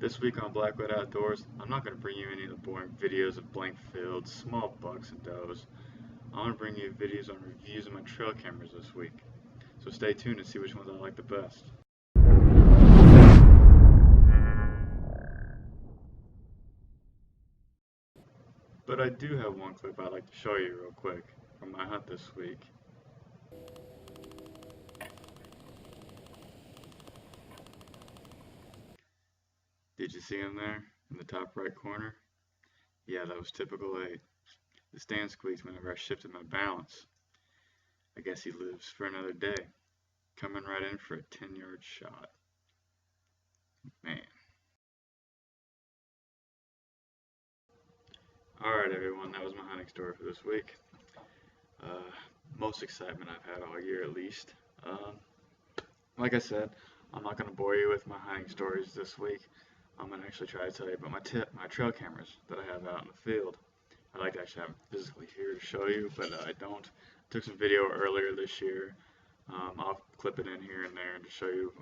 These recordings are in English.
This week on Blackwood Outdoors, I'm not going to bring you any of the boring videos of blank fields, small bucks and does. I'm going to bring you videos on reviews of my trail cameras this week. So stay tuned to see which ones I like the best. But I do have one clip I'd like to show you real quick from my hunt this week. Did you see him there in the top right corner? Yeah, that was typical 8. The stand squeaked whenever I shifted my balance. I guess he lives for another day. Coming right in for a 10-yard shot. Man. Alright everyone, that was my hunting story for this week. Most excitement I've had all year at least. Like I said, I'm not going to bore you with my hunting stories this week. I'm going to actually try to tell you about my trail cameras that I have out in the field. I'd like to actually have them physically here to show you, but I don't. I took some video earlier this year. I'll clip it in here and there to show you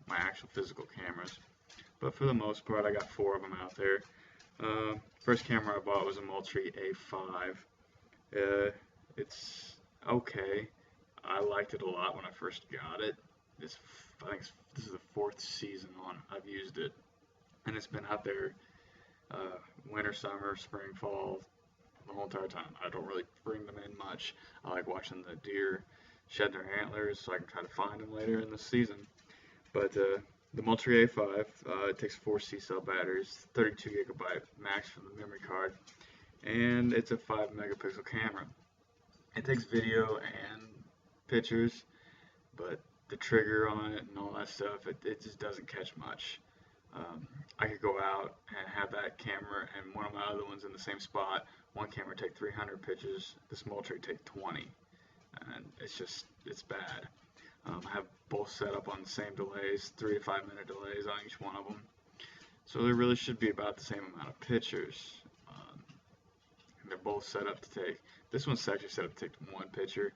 my actual physical cameras. But for the most part, I got 4 of them out there. First camera I bought was a Moultrie A-5. It's okay. I liked it a lot when I first got it. I think this is the 4th season on I've used it, and it's been out there winter, summer, spring, fall, the whole entire time. I don't really bring them in much. I like watching the deer shed their antlers so I can try to find them later in the season. But the Moultrie A-5, it takes 4 C-cell batteries, 32 gigabyte max from the memory card, and it's a 5 megapixel camera. It takes video and pictures, but the trigger on it and all that stuff, it just doesn't catch much. I could go out and have that camera and one of my other ones in the same spot. One camera take 300 pictures, this Moultrie take 20, and it's bad. I have both set up on the same delays, 3 to 5 minute delays on each one of them. So there really should be about the same amount of pictures. And they're both set up to take, this one's actually set up to take 1 picture.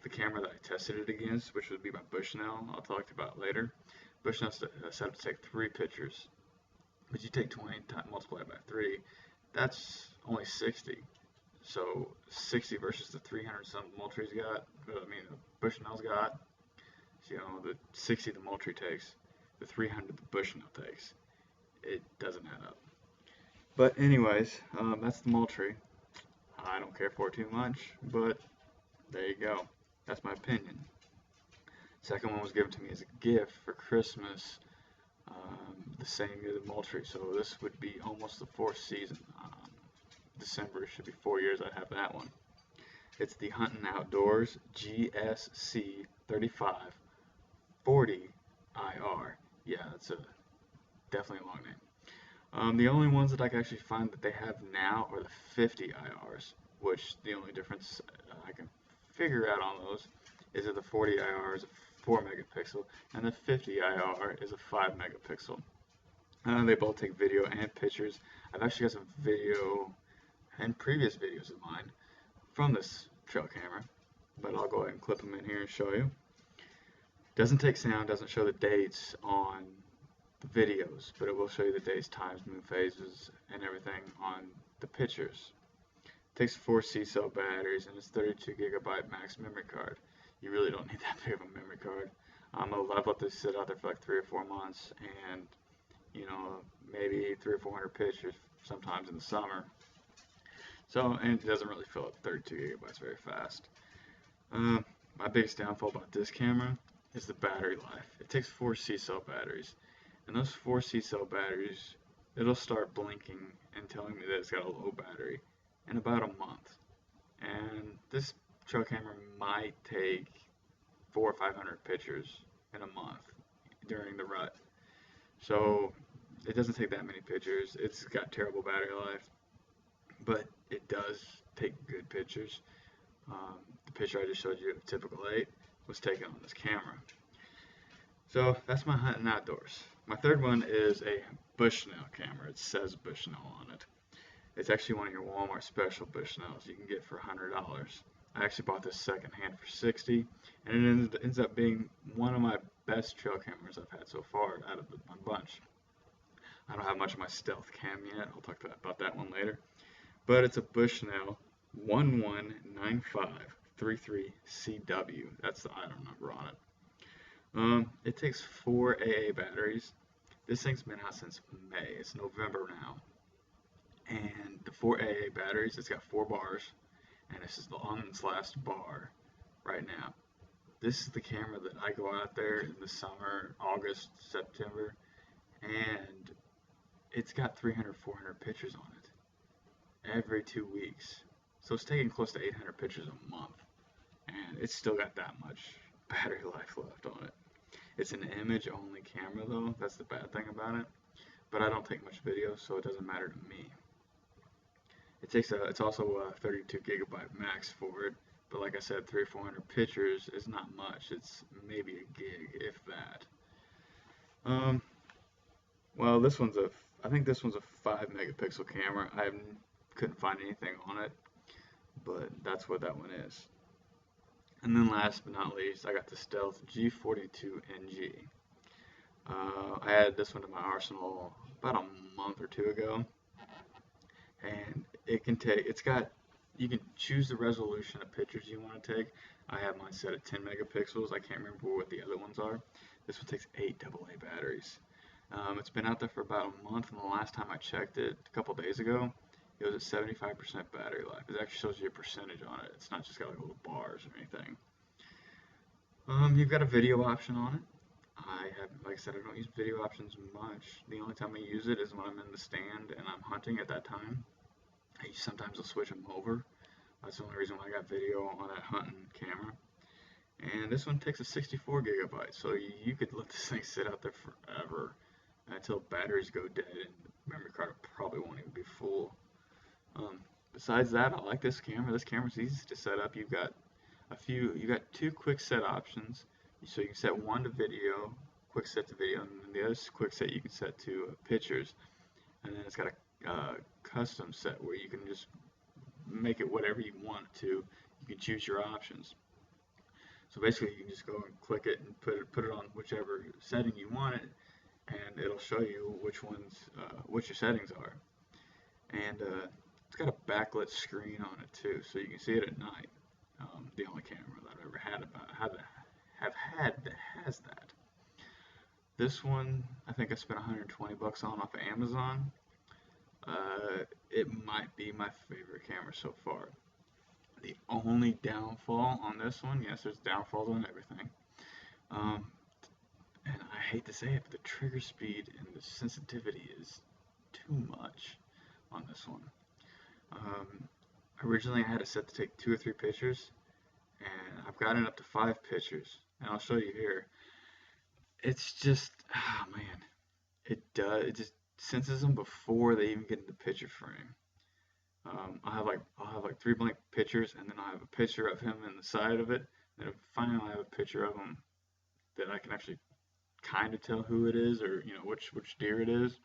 The camera that I tested it against, which would be my Bushnell, I'll talk about later. Bushnell's set up to take 3 pictures. But you take 20 multiplied by 3, that's only 60. So 60 versus the 300 something Moultrie's got, the Bushnell's got. So, the 60 the Moultrie takes, the 300 the Bushnell takes. It doesn't add up. But anyways, that's the Moultrie. I don't care for it too much, but there you go. That's my opinion. Second one was given to me as a gift for Christmas, the same year the Moultrie. So this would be almost the 4th season. December should be 4 years I'd have that one. It's the Hunten Outdoors GSC35-40IR. Yeah, that's definitely a long name. The only ones that I can actually find that they have now are the 50 IRs, which the only difference I can figure out on those is that the 40 IR is a 4 megapixel and the 50 IR is a 5 megapixel. They both take video and pictures. I've actually got some video and previous videos of mine from this trail camera, but I'll go ahead and clip them in here and show you. Doesn't take sound, doesn't show the dates on the videos, but it will show you the days, times, moon phases, and everything on the pictures. It takes 4 C-cell batteries and it's 32 gigabyte max memory card. You really don't need that big of a memory card. I've let this sit out there for like 3 or 4 months, and maybe 300 or 400 pictures sometimes in the summer. So, and it doesn't really fill up 32 gigabytes very fast. My biggest downfall about this camera is the battery life. It takes 4 C-cell batteries, and those 4 C-cell batteries, it'll start blinking and telling me that it's got a low battery in about a month. And this trail camera might take 400 or 500 pictures in a month during the rut. So it doesn't take that many pictures. It's got terrible battery life, but it does take good pictures. The picture I just showed you of typical 8 was taken on this camera. So that's my Hunten Outdoors. My third one is a Bushnell camera. It says Bushnell on it. It's actually one of your Walmart special Bushnells you can get for $100. I actually bought this secondhand for $60, and it ends up being one of my best trail cameras I've had so far out of my bunch. I don't have much of my Stealth cam yet. I'll talk about that one later. But it's a Bushnell 119533CW. That's the item number on it. It takes 4 AA batteries. This thing's been out since May. It's November now. And the 4 AA batteries, it's got 4 bars. And this is on its last bar right now. This is the camera that I go out there in the summer, August, September, and it's got 300, 400 pictures on it every 2 weeks. So it's taking close to 800 pictures a month, and it's still got that much battery life left on it. It's an image only camera though, that's the bad thing about it, but I don't take much video, so it doesn't matter to me. It's also a 32 gigabyte max for it, but like I said, 300 or 400 pictures is not much. It's maybe a gig, if that. Well, I think this one's a 5 megapixel camera. I couldn't find anything on it, but that's what that one is. And then last but not least, I got the Stealth G42NG. I added this one to my arsenal about a month or 2 ago, and you can choose the resolution of pictures you want to take. I have mine set at 10 megapixels. I can't remember what the other ones are. This one takes 8 AA batteries. It's been out there for about a month, and the last time I checked it, a couple days ago, it was at 75% battery life. It actually shows you a percentage on it. It's not just got like little bars or anything. You've got a video option on it. Like I said, I don't use video options much. The only time I use it is when I'm in the stand and I'm hunting at that time. Sometimes I'll switch them over. That's the only reason why I got video on that Hunten camera. And this one takes a 64 gigabyte, so you could let this thing sit out there forever until batteries go dead and the memory card probably won't even be full. Besides that, I like this camera. This camera's easy to set up. You've got 2 quick set options. So you can set one to video, quick set to video, and then the other quick set you can set to pictures. And then it's got a custom set where you can just make it whatever you want it to. You can choose your options. So basically you can just go and click it and put it on whichever setting you want it, and it'll show you what your settings are. And it's got a backlit screen on it too, so you can see it at night. The only camera that I've ever had that has that. This one, I think I spent 120 bucks on off of Amazon. It might be my favorite camera so far. The only downfall on this one, yes, there's downfalls on everything. And I hate to say it, but the trigger speed and the sensitivity is too much on this one. Originally I had it set to take 2 or 3 pictures, and I've gotten up to 5 pictures, and I'll show you here. It's just, oh man, it just senses them before they even get in the picture frame. I'll have like 3 blank pictures, and then I'll have a picture of him in the side of it, and then finally I have a picture of him that I can actually kind of tell who it is, or which deer it is.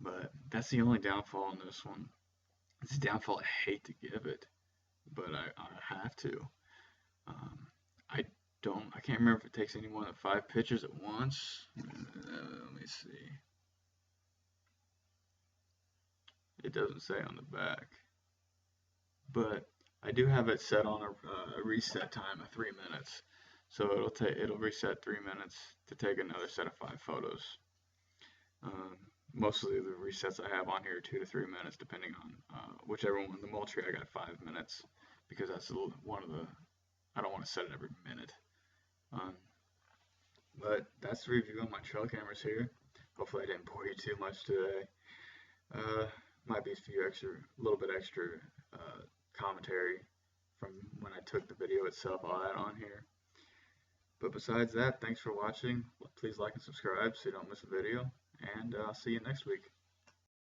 But that's the only downfall on this one. It's a downfall I hate to give it, but I have to. I can't remember if it takes any more than 5 pictures at once. Let me see. It doesn't say on the back, but I do have it set on a reset time of 3 minutes, so it'll reset 3 minutes to take another set of 5 photos. Mostly the resets I have on here are 2 to 3 minutes, depending on whichever one. The Moultrie I got 5 minutes because that's one of the. I don't want to set it every minute. But that's the review on my trail cameras here. Hopefully I didn't bore you too much today. Might be a little bit extra commentary from when I took the video itself. I'll add on here. But besides that, thanks for watching. Please like and subscribe so you don't miss a video. And I'll see you next week.